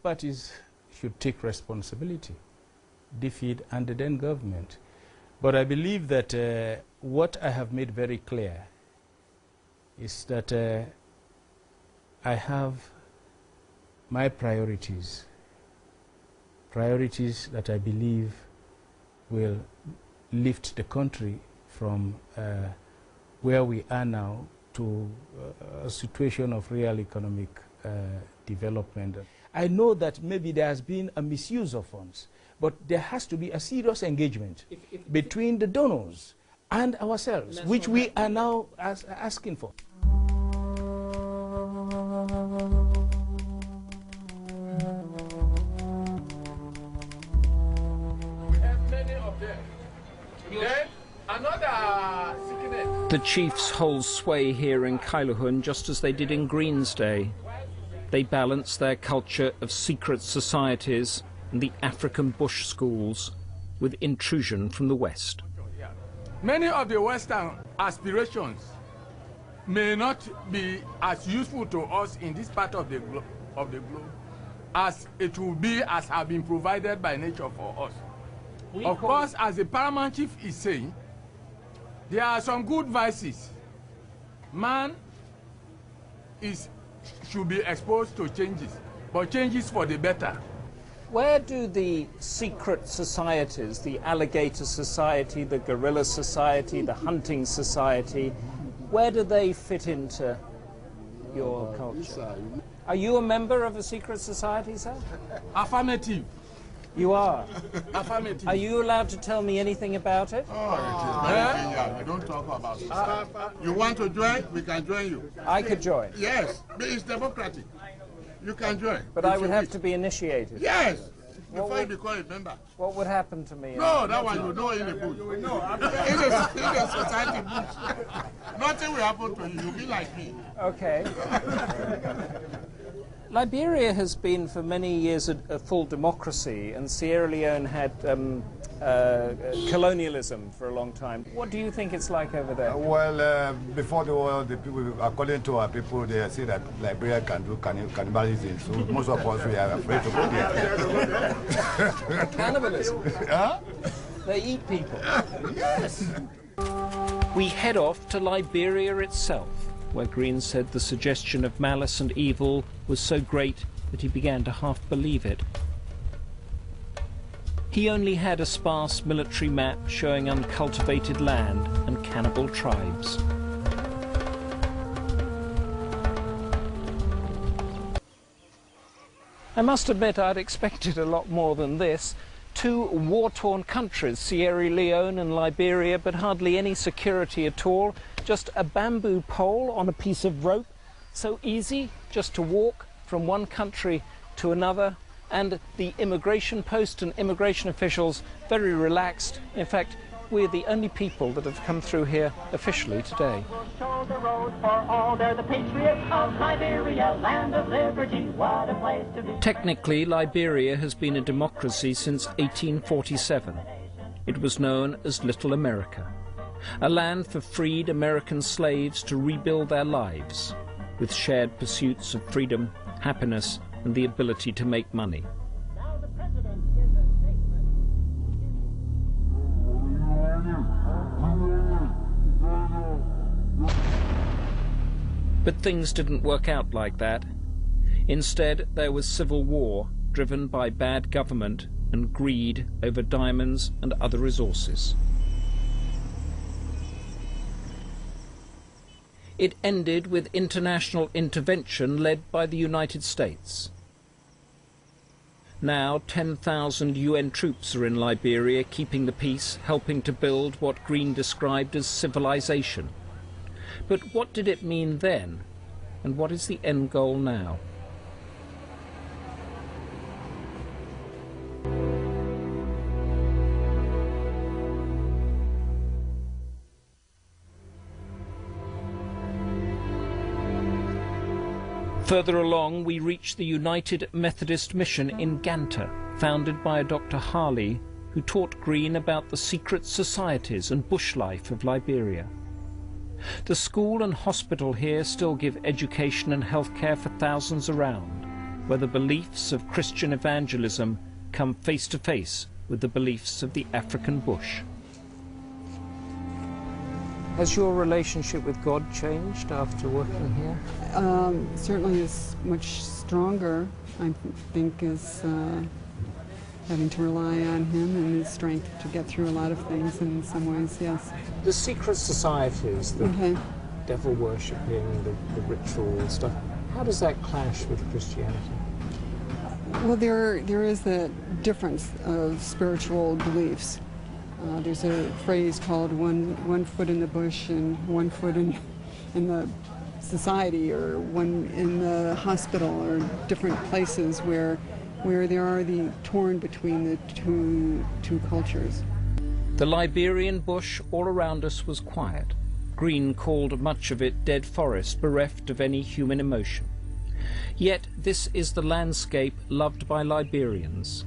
parties should take responsibility, defeat and the then government. But I believe that what I have made very clear is that I have my priorities that I believe will lift the country from where we are now to a situation of real economic development. I know that maybe there has been a misuse of funds, but there has to be a serious engagement between the donors and ourselves, which we are now asking for. The chiefs hold sway here in Kailahun just as they did in Green's day. They balance their culture of secret societies and the African bush schools with intrusion from the West. Many of the Western aspirations may not be as useful to us in this part of the globe as it will be as have been provided by nature for us. Of course, as the paramount chief is saying, there are some good vices. Man should be exposed to changes, but changes for the better. Where do the secret societies, the alligator society, the gorilla society, the hunting society, where do they fit into your culture? Are you a member of a secret society, sir? Affirmative. You are? Affirmative. Are you allowed to tell me anything about it? Oh, it is very clear. We don't talk about it. You want to join? We can join you. I could join? Yes, it's democratic. You can join. But I would have to be initiated? Yes, before you become a member. What would happen to me? No, that one you know in the bush. In the society bush. Nothing will happen to you. You'll be like me. Okay. Liberia has been for many years a full democracy, and Sierra Leone had colonialism for a long time. What do you think it's like over there? Well, before the war, the people, according to our people, they say that Liberia can do cannibalism, so most of us we are afraid to go there. Cannibalism? Huh? They eat people? Yes. We head off to Liberia itself, where Green said the suggestion of malice and evil was so great that he began to half believe it. He only had a sparse military map showing uncultivated land and cannibal tribes. I must admit I'd expected a lot more than this. Two war-torn countries, Sierra Leone and Liberia, but hardly any security at all. Just a bamboo pole on a piece of rope, so easy just to walk from one country to another, and the immigration post and immigration officials very relaxed. In fact, we're the only people that have come through here officially today. Technically, Liberia has been a democracy since 1847. It was known as Little America, a land for freed American slaves to rebuild their lives, with shared pursuits of freedom, happiness, and the ability to make money. But things didn't work out like that. Instead, there was civil war, driven by bad government and greed over diamonds and other resources. It ended with international intervention led by the United States. Now 10,000 UN troops are in Liberia, keeping the peace, helping to build what Green described as civilization. But what did it mean then, and what is the end goal now? Further along, we reach the United Methodist Mission in Ganta, founded by a Dr. Harley, who taught Green about the secret societies and bush life of Liberia. The school and hospital here still give education and health care for thousands around. where the beliefs of Christian evangelism come face to face with the beliefs of the African bush. Has your relationship with God changed after working here? Certainly is much stronger, I think, is having to rely on him and his strength to get through a lot of things, and in some ways, yes. The secret societies, the devil worshipping, the ritual stuff, how does that clash with Christianity? Well, there is a difference of spiritual beliefs. There's a phrase called one foot in the bush and 1 foot in the society, or one in the hospital, or different places where there are the torn between the two cultures. The Liberian bush all around us was quiet. Green called much of it dead forest, bereft of any human emotion. Yet this is the landscape loved by Liberians.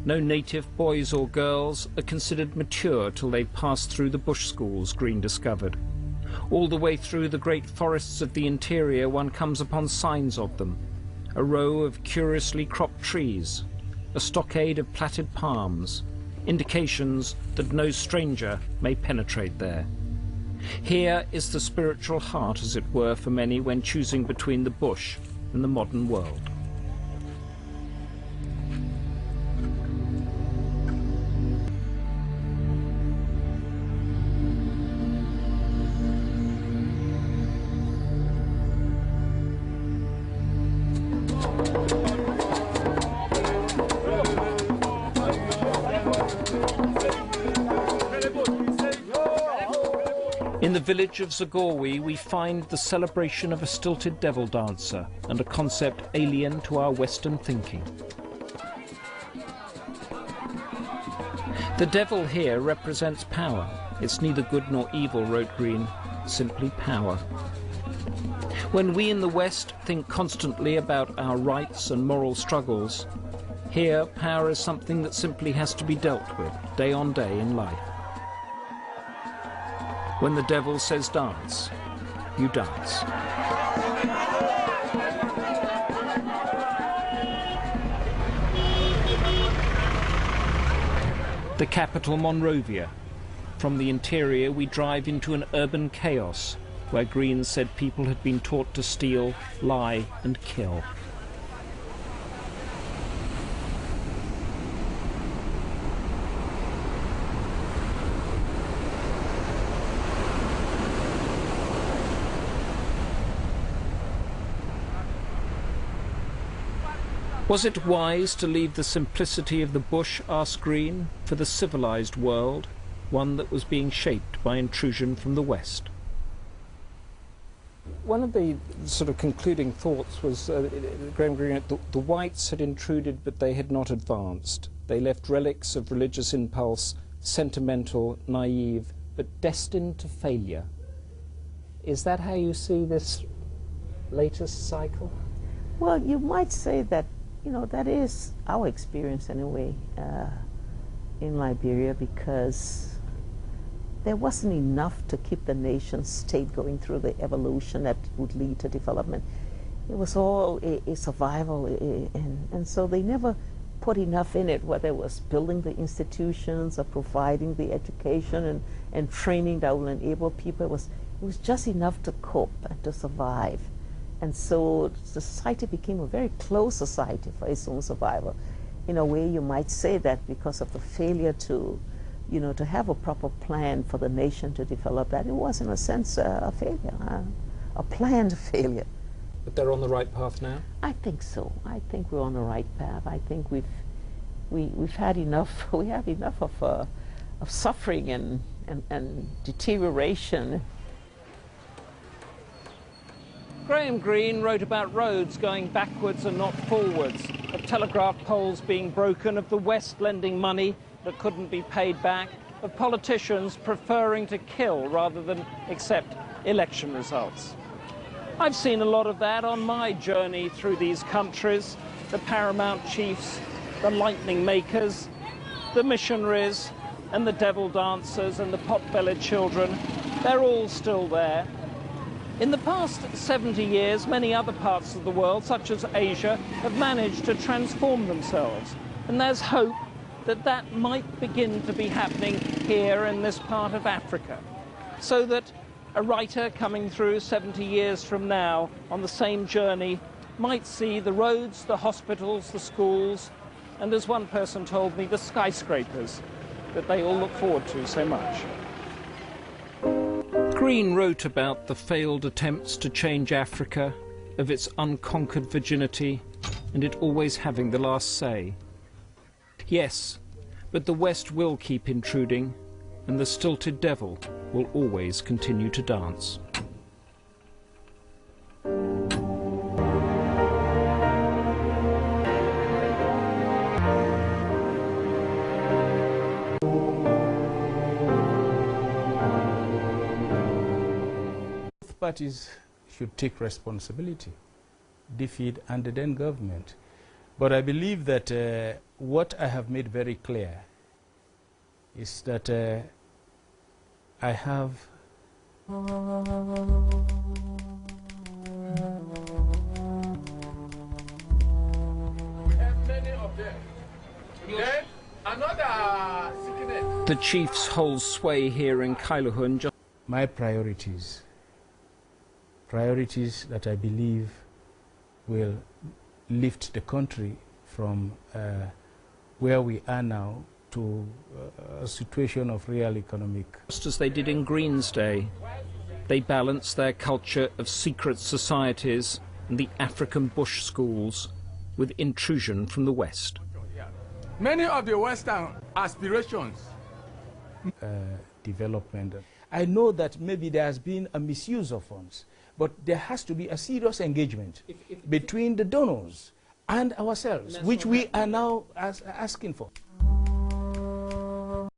No native boys or girls are considered mature till they pass through the bush schools Green discovered. All the way through the great forests of the interior one comes upon signs of them. A row of curiously cropped trees, a stockade of plaited palms, indications that no stranger may penetrate there. Here is the spiritual heart, as it were, for many when choosing between the bush and the modern world. In the village of Zagorwe, we find the celebration of a stilted devil dancer, and a concept alien to our Western thinking. The devil here represents power. It's neither good nor evil, wrote Green, simply power. When we in the West think constantly about our rights and moral struggles, here power is something that simply has to be dealt with day on day in life. When the devil says dance, you dance. The capital, Monrovia. From the interior we drive into an urban chaos where Green said people had been taught to steal, lie and kill. Was it wise to leave the simplicity of the bush, asked Green, for the civilized world, one that was being shaped by intrusion from the West? One of the sort of concluding thoughts was, Graham Greene, the whites had intruded but they had not advanced. They left relics of religious impulse, sentimental, naive, but destined to failure. Is that how you see this latest cycle? Well, you might say that, you know, that is our experience anyway in Liberia, because there wasn't enough to keep the nation state going through the evolution that would lead to development. It was all a survival, and so they never put enough in it, whether it was building the institutions or providing the education and training that will enable people. It was just enough to cope and to survive. And so the society became a very close society for its own survival. In a way, you might say that because of the failure to, you know, to have a proper plan for the nation to develop, that it was, in a sense, a failure, a planned failure. But they're on the right path now? I think so. I think we're on the right path. I think we've had enough. We have enough of suffering and deterioration. Graham Greene wrote about roads going backwards and not forwards, of telegraph poles being broken, of the West lending money that couldn't be paid back, of politicians preferring to kill rather than accept election results. I've seen a lot of that on my journey through these countries. The paramount chiefs, the lightning makers, the missionaries, and the devil dancers and the pot-bellied children, they're all still there. In the past 70 years, many other parts of the world, such as Asia, have managed to transform themselves. And there's hope that that might begin to be happening here in this part of Africa. So that a writer coming through 70 years from now on the same journey might see the roads, the hospitals, the schools, and as one person told me, the skyscrapers that they all look forward to so much. Green wrote about the failed attempts to change Africa, of its unconquered virginity, and it always having the last say. Yes, but the West will keep intruding, and the stilted devil will always continue to dance. Both parties should take responsibility, defeat and the then government. But I believe that what I have made very clear is that I have many of them. Then another sickness. The chiefs hold sway here in Kailahun. my priorities that I believe will lift the country from where we are now to a situation of real economic. Just as they did in Green's day, they balanced their culture of secret societies and the African bush schools with intrusion from the West. Many of the Western aspirations. Development. I know that maybe there has been a misuse of funds, but there has to be a serious engagement between the donors and ourselves, which we are now asking for.